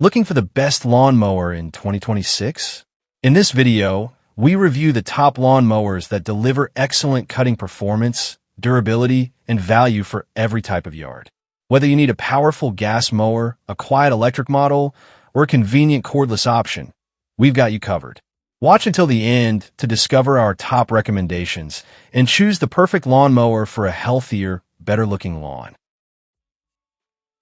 Looking for the best lawnmower in 2026? In this video, we review the top lawn mowers that deliver excellent cutting performance, durability, and value for every type of yard. Whether you need a powerful gas mower, a quiet electric model, or a convenient cordless option, we've got you covered. Watch until the end to discover our top recommendations and choose the perfect lawnmower for a healthier, better-looking lawn.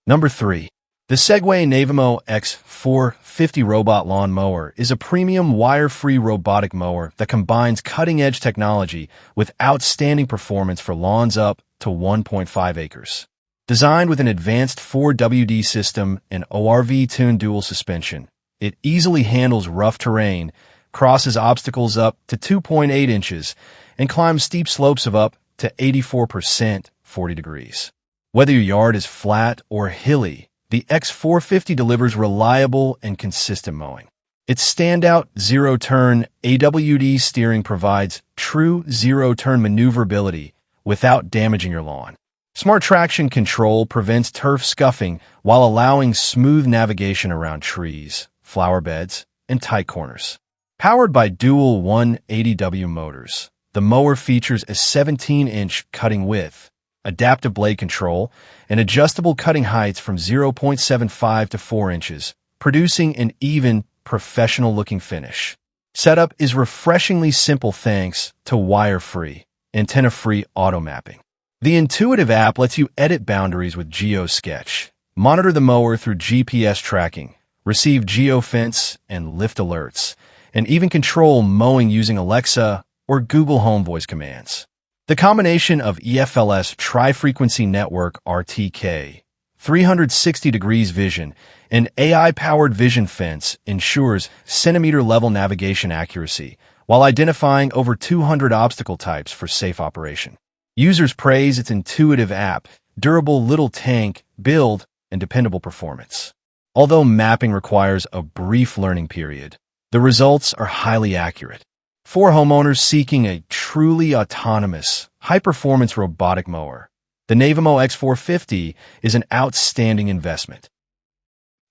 Number 3. The Segway Navimo X450 Robot Lawn Mower is a premium wire-free robotic mower that combines cutting-edge technology with outstanding performance for lawns up to 1.5 acres. Designed with an advanced 4WD system and ORV-tuned dual suspension, it easily handles rough terrain, crosses obstacles up to 2.8 inches, and climbs steep slopes of up to 84% 40 degrees. Whether your yard is flat or hilly, the X450 delivers reliable and consistent mowing. Its standout zero-turn AWD steering provides true zero-turn maneuverability without damaging your lawn. Smart traction control prevents turf scuffing while allowing smooth navigation around trees, flower beds, and tight corners. Powered by dual 180W motors, the mower features a 17-inch cutting width, adaptive blade control, and adjustable cutting heights from 0.75 to 4 inches, producing an even, professional-looking finish. Setup is refreshingly simple thanks to wire-free, antenna-free auto mapping. The intuitive app lets you edit boundaries with GeoSketch, monitor the mower through GPS tracking, receive geofence and lift alerts, and even control mowing using Alexa or Google Home voice commands. The combination of EFLS Tri-Frequency Network RTK, 360 degrees vision, and AI-powered vision fence ensures centimeter-level navigation accuracy while identifying over 200 obstacle types for safe operation. Users praise its intuitive app, durable little tank, build, and dependable performance. Although mapping requires a brief learning period, the results are highly accurate. For homeowners seeking a truly autonomous, high-performance robotic mower, the Navimo X450 is an outstanding investment.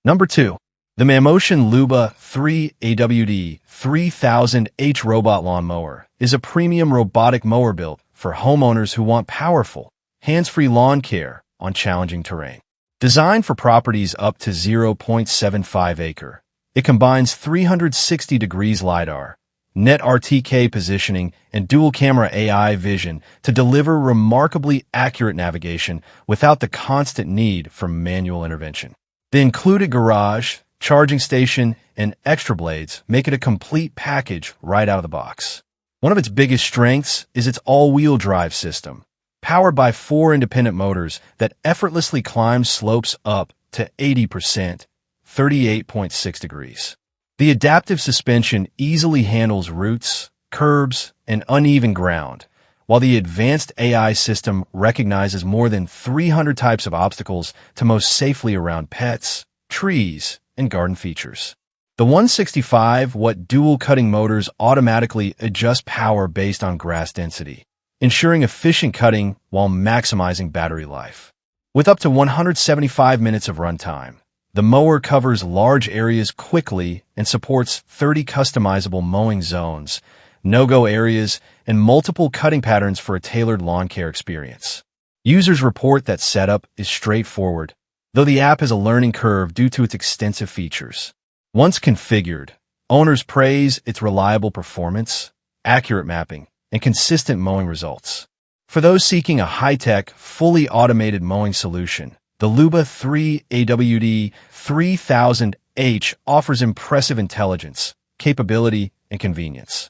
Number 2. The Mammotion Luba 3 AWD 3000H Robot Lawn Mower is a premium robotic mower built for homeowners who want powerful, hands-free lawn care on challenging terrain. Designed for properties up to 0.75 acre, it combines 360 degrees LiDAR, net RTK positioning, and dual-camera AI vision to deliver remarkably accurate navigation without the constant need for manual intervention. The included garage, charging station, and extra blades make it a complete package right out of the box. One of its biggest strengths is its all-wheel drive system, powered by 4 independent motors that effortlessly climb slopes up to 80%, 38.6 degrees. The adaptive suspension easily handles roots, curbs, and uneven ground, while the advanced AI system recognizes more than 300 types of obstacles to mow safely around pets, trees, and garden features. The 165-watt dual-cutting motors automatically adjust power based on grass density, ensuring efficient cutting while maximizing battery life. With up to 175 minutes of runtime, the mower covers large areas quickly and supports 30 customizable mowing zones, no-go areas, and multiple cutting patterns for a tailored lawn care experience. Users report that setup is straightforward, though the app has a learning curve due to its extensive features. Once configured, owners praise its reliable performance, accurate mapping, and consistent mowing results. For those seeking a high-tech, fully automated mowing solution, the Luba 3 AWD 3000H offers impressive intelligence, capability, and convenience.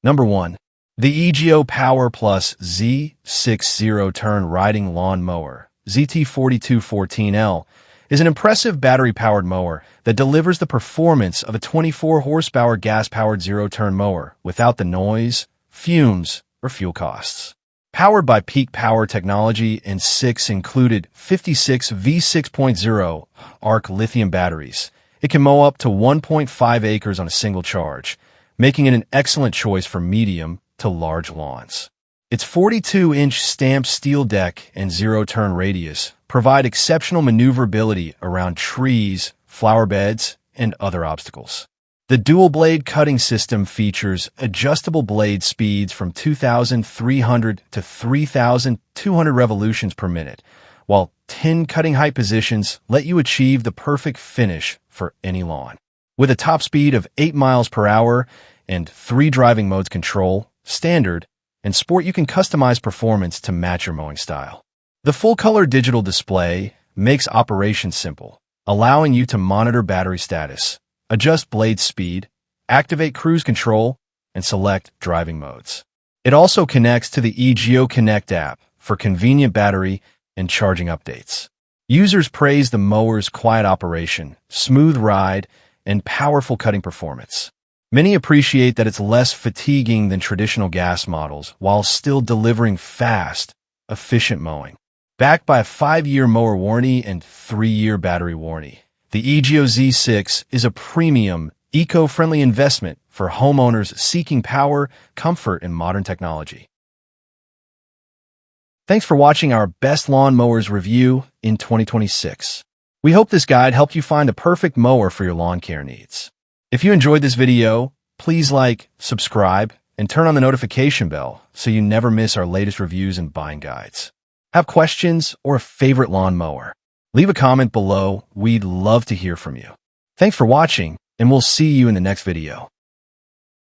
Number 1. The EGO Power Plus Z6 Zero-Turn Riding Lawn Mower, ZT4214L, is an impressive battery-powered mower that delivers the performance of a 24-horsepower gas-powered zero-turn mower without the noise, fumes, or fuel costs. Powered by peak power technology and 6 included 56 V6.0 ARC lithium batteries, it can mow up to 1.5 acres on a single charge, making it an excellent choice for medium to large lawns. Its 42-inch stamped steel deck and zero-turn radius provide exceptional maneuverability around trees, flower beds, and other obstacles. The dual-blade cutting system features adjustable blade speeds from 2,300 to 3,200 revolutions per minute, while 10 cutting height positions let you achieve the perfect finish for any lawn. With a top speed of 8 miles per hour and 3 driving modes control, standard, and sport, you can customize performance to match your mowing style. The full-color digital display makes operation simple, allowing you to monitor battery status, adjust blade speed, activate cruise control, and select driving modes. It also connects to the eGeo Connect app for convenient battery and charging updates. Users praise the mower's quiet operation, smooth ride, and powerful cutting performance. Many appreciate that it's less fatiguing than traditional gas models while still delivering fast, efficient mowing. Backed by a 5-year mower warranty and 3-year battery warranty, the eGeo Z6 is a premium, eco-friendly investment for homeowners seeking power, comfort, and modern technology. Thanks for watching our best lawn mowers review in 2026. We hope this guide helped you find the perfect mower for your lawn care needs. If you enjoyed this video, please like, subscribe, and turn on the notification bell so you never miss our latest reviews and buying guides. Have questions or a favorite lawn mower? Leave a comment below. We'd love to hear from you. Thanks for watching, and we'll see you in the next video.